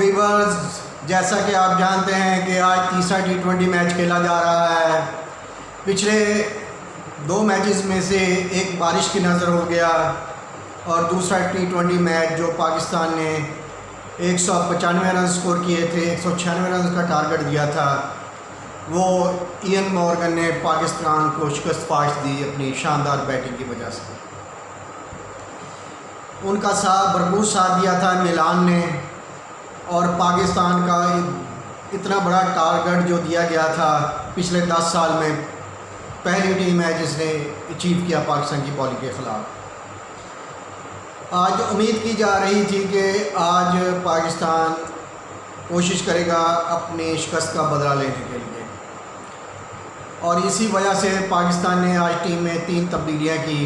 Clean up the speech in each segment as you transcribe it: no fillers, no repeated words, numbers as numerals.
Viewers, जैसा कि आप जानते हैं कि आज तीसरा T20 मैच खेला जा रहा है। पिछले 2 मैचेस में से एक बारिश की नज़र हो गया और दूसरा T20 मैच जो पाकिस्तान ने 195 रन स्कोर किए थे, 196 रन का टारगेट दिया था, वो इयन मॉर्गन ने पाकिस्तान को शिकस्त फाश दी अपनी शानदार बैटिंग की वजह से। उनका भरपूर साथ दिया था मिलान ने और पाकिस्तान का इतना बड़ा टारगेट जो दिया गया था पिछले 10 साल में पहली टीम है जिसने अचीव किया पाकिस्तान की बॉलिंग के ख़िलाफ़। आज उम्मीद की जा रही थी कि आज पाकिस्तान कोशिश करेगा अपनी शिकस्त का बदला लेने के लिए और इसी वजह से पाकिस्तान ने आज टीम में 3 तब्दीलियाँ की।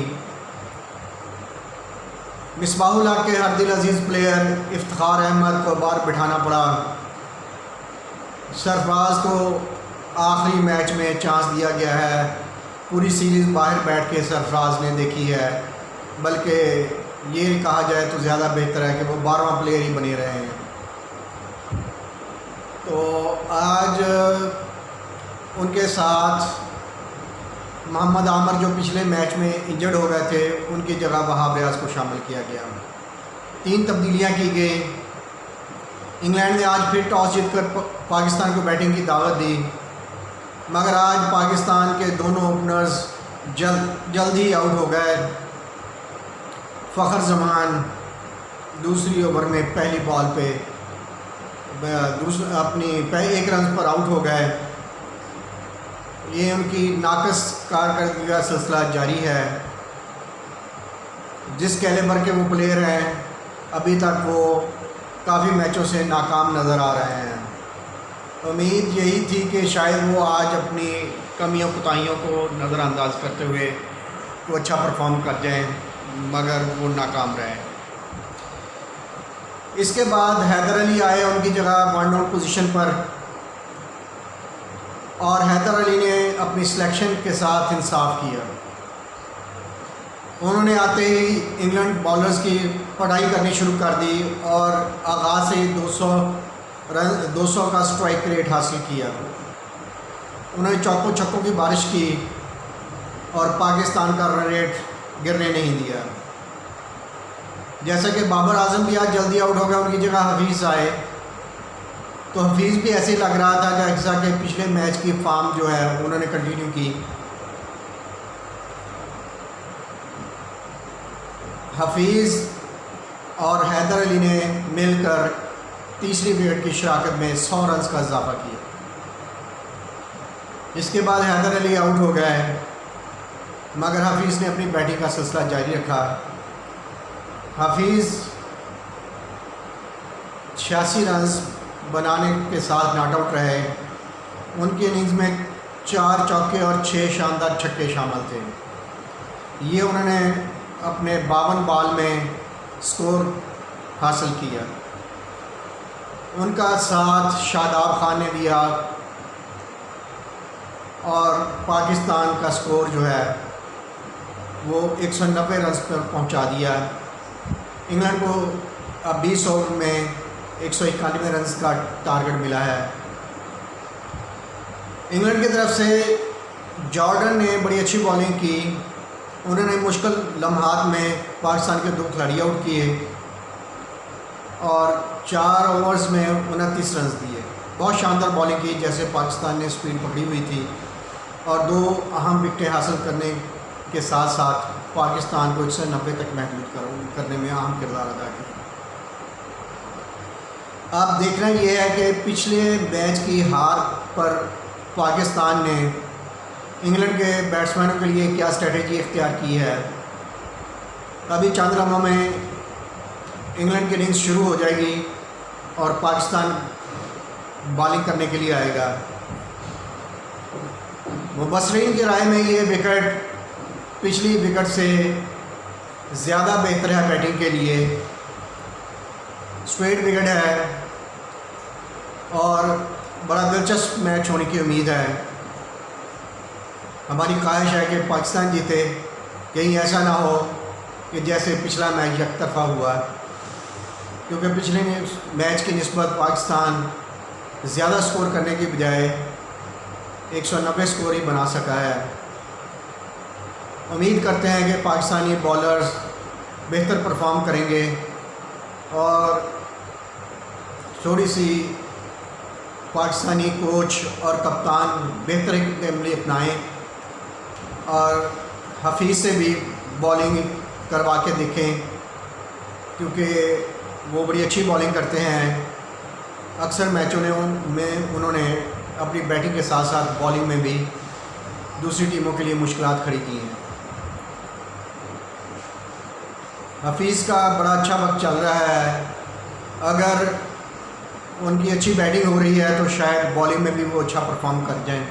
मिसबाहुल हक के हरदिल अजीज़ प्लेयर इफ्तिखार अहमद को बाहर बिठाना पड़ा। सरफराज को आखिरी मैच में चांस दिया गया है। पूरी सीरीज़ बाहर बैठ के सरफराज ने देखी है, बल्कि ये कहा जाए तो ज़्यादा बेहतर है कि वो 12वां प्लेयर ही बने रहे हैं। तो आज उनके साथ मोहम्मद आमर जो पिछले मैच में इंजर्ड हो गए थे, उनकी जगह वहाब रियाज को शामिल किया गया। 3 तब्दीलियां की गई। इंग्लैंड ने आज फिर टॉस जीतकर पाकिस्तान को बैटिंग की दावत दी, मगर आज पाकिस्तान के दोनों ओपनर्स जल्द ही आउट हो गए। फ़खर जमान दूसरी ओवर में पहली बॉल पे अपनी 1 रन पर आउट हो गए। ये उनकी नाकस कारकर्दगी का सिलसिला जारी है। जिस कैलिबर के वो प्लेयर हैं, अभी तक वो काफ़ी मैचों से नाकाम नज़र आ रहे हैं। उम्मीद यही थी कि शायद वो आज अपनी कमियों कोताहियों को नज़रअंदाज करते हुए वो अच्छा परफॉर्म कर जाएं, मगर वो नाकाम रहे। इसके बाद हैदर अली आए उनकी जगह वन डाउन पोजीशन पर और हैदर अली ने अपनी सिलेक्शन के साथ इंसाफ किया। उन्होंने आते ही इंग्लैंड बॉलर्स की पढ़ाई करनी शुरू कर दी और आगाज़ से 200 का स्ट्राइक रेट हासिल किया। उन्होंने चौकों छक्कों की बारिश की और पाकिस्तान का रन रेट गिरने नहीं दिया। जैसा कि बाबर आजम भी आज जल्दी आउट हो गया, उनकी जगह हफीज़ आए, तो हफीज़ भी ऐसे लग रहा था जैसा कि पिछले मैच की फॉर्म जो है उन्होंने कंटिन्यू की। हफीज़ और हैदर अली ने मिलकर तीसरी विकेट की शराकत में 100 रन का इजाफा किया। इसके बाद हैदर अली आउट हो गए, मगर हफीज़ ने अपनी बैटिंग का सिलसिला जारी रखा। हफीज़ 86 रन बनाने के साथ नॉट आउट रहे। उनकी इनिंग्स में 4 चौके और 6 शानदार छक्के शामिल थे। ये उन्होंने अपने 52 बॉल में स्कोर हासिल किया। उनका साथ शादाब खान ने दिया और पाकिस्तान का स्कोर जो है वो 190 रन पर पहुंचा दिया। इंग्लैंड को अब 20 ओवर में 191 रन का टारगेट मिला है। इंग्लैंड की तरफ से जॉर्डन ने बड़ी अच्छी बॉलिंग की। उन्होंने मुश्किल लम्हात में पाकिस्तान के 2 खिलाड़ी आउट किए और 4 ओवर्स में 29 रन दिए। बहुत शानदार बॉलिंग की, जैसे पाकिस्तान ने स्पीड पकड़ी हुई थी और 2 अहम विकेटें हासिल करने के साथ साथ पाकिस्तान को 190 तक महफूज करने में अहम किरदार अदा किया। अब देखना यह है कि पिछले मैच की हार पर पाकिस्तान ने इंग्लैंड के बैट्समैनों के लिए क्या स्ट्रेटजी इख्तियार की है। अभी चंद लम्हों में इंग्लैंड की इनिंग्स शुरू हो जाएगी और पाकिस्तान बॉलिंग करने के लिए आएगा। मुबस्सरीन की राय में ये विकेट पिछली विकेट से ज़्यादा बेहतर है बैटिंग के लिए। स्ट्रेट विकेट है और बड़ा दिलचस्प मैच होने की उम्मीद है। हमारी ख्वाहिश है कि पाकिस्तान जीते, कहीं ऐसा ना हो कि जैसे पिछला मैच एक तरफा हुआ। क्योंकि पिछले मैच की निस्बत पाकिस्तान ज़्यादा स्कोर करने की बजाय 190 स्कोर ही बना सका है। उम्मीद करते हैं कि पाकिस्तानी बॉलर्स बेहतर परफॉर्म करेंगे और थोड़ी सी पाकिस्तानी कोच और कप्तान बेहतर गेमली अपनाएं और हफीज़ से भी बॉलिंग करवा के देखें, क्योंकि वो बड़ी अच्छी बॉलिंग करते हैं। अक्सर मैचों में उन्होंने अपनी बैटिंग के साथ साथ बॉलिंग में भी दूसरी टीमों के लिए मुश्किलात खड़ी की हैं। हफीज़ का बड़ा अच्छा वक्त चल रहा है, अगर उनकी अच्छी बैटिंग हो रही है तो शायद बॉलिंग में भी वो अच्छा परफॉर्म कर जाएं।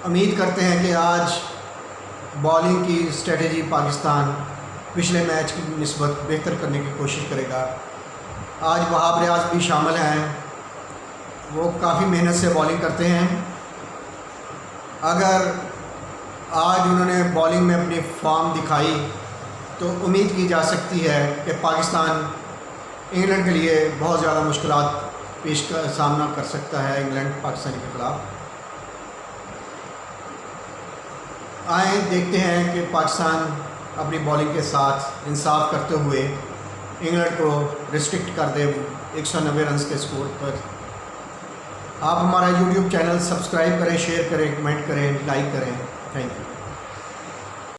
उम्मीद करते हैं कि आज बॉलिंग की स्ट्रेटजी पाकिस्तान पिछले मैच की निस्बत बेहतर करने की कोशिश करेगा। आज वहाब रियाज भी शामिल हैं, वो काफ़ी मेहनत से बॉलिंग करते हैं। अगर आज उन्होंने बॉलिंग में अपनी फॉर्म दिखाई तो उम्मीद की जा सकती है कि पाकिस्तान इंग्लैंड के लिए बहुत ज़्यादा मुश्किलात पेश का सामना कर सकता है इंग्लैंड पाकिस्तान के ख़िलाफ़। आए देखते हैं कि पाकिस्तान अपनी बॉलिंग के साथ इंसाफ करते हुए इंग्लैंड को रिस्ट्रिक्ट कर दे 190 रन के स्कोर पर। आप हमारा YouTube चैनल सब्सक्राइब करें, शेयर करें, कमेंट करें, लाइक करें। Thank you.